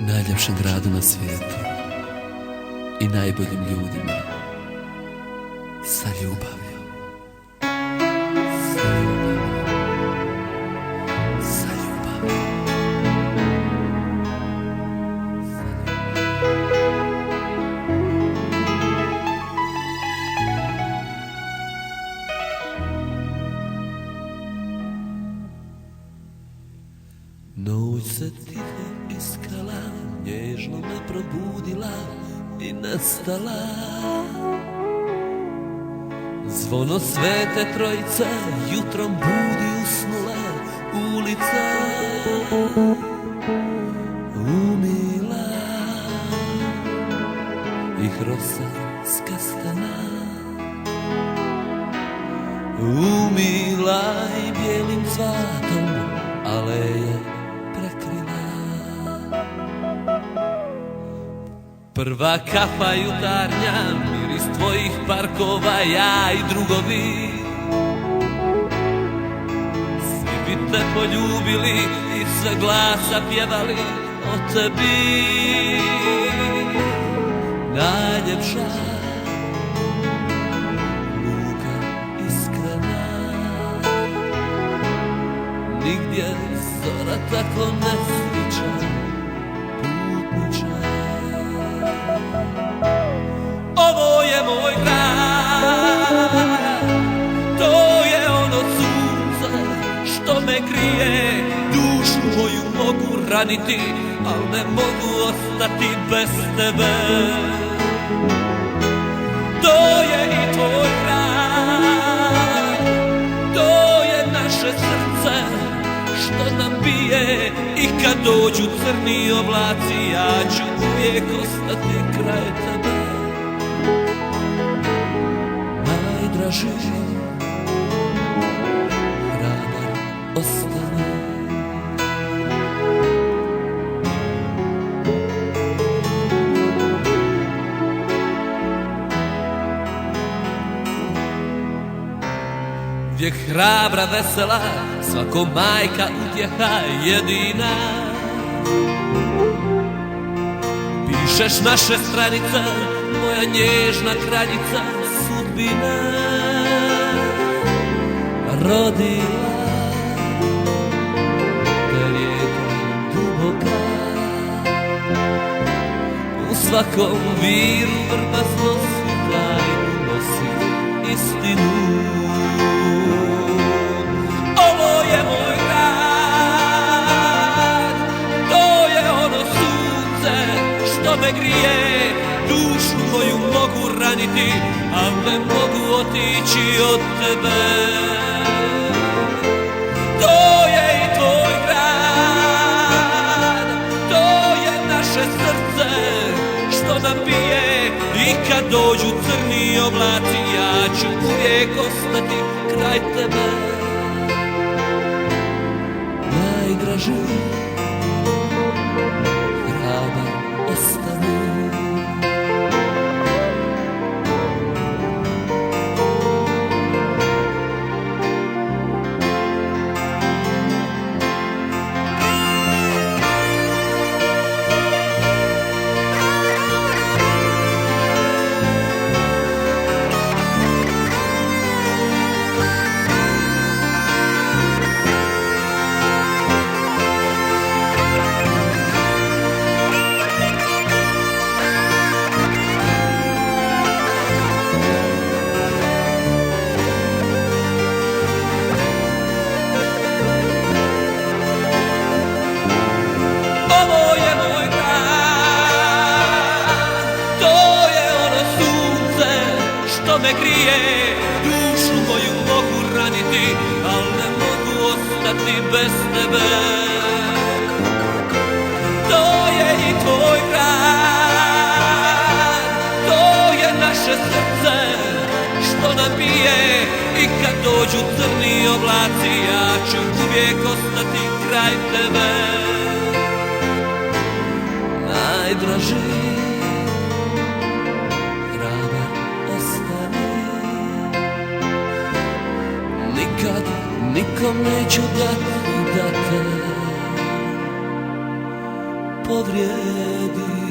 najljepšem gradu na svijetu i najboljim ljudima, sa ljubavlju, sa ljubavlju, sa ljubavlju. Noć se tiho iskrala, nježno me probudila i nestala. Zvono Svete Trojice jutrom budi usnule ulica. Umila ih rosa s kestena, umila i bijelim cvatom aleje prekrila. Prva kafa jutarnja, miris tvojih parkova, ja i drugovi. Svi bi te poljubili i sve glasa pjevali o tebi. Najljepša luka iskrena, nigdje zora tako ne sliča putniča. Ovo je moj grad, to je ono sunce što me grije. Dušu moju mogu raniti, al ne mogu ostati bez tebe. To je i tvoj grad, to je naše srce što nam bije. I kad dođu crni oblaci, ja ću uvijek ostati kraj tebe. Najdraži hrabar ostani. Vijek hrabra, vesela, svako majka utjeha jedina. Pišeš naše stranice, moja nježna kraljica, sudbina rodila te rijeka duboka. U svakom viru vrba nosi tajnu, nosi istinu. Ovo je moj grad, to je ono sunce što me grije. Dušu moju mogu raniti, al ne mogu otići od tebe. To je i tvoj grad, to je naše srce što nam bije. I kad dođu crni oblaci, ja ću uvijek ostati kraj tebe. Najdraži hrabar ostani. Me grije, dušu moju mogu raniti, al ne mogu ostati bez tebe. To je i tvoj grad, to je naše srce što nam bije. I kad dođu crni oblaci, ja ću uvijek ostati kraj tebe. Najdraži nikom neću dati da te povrijedi.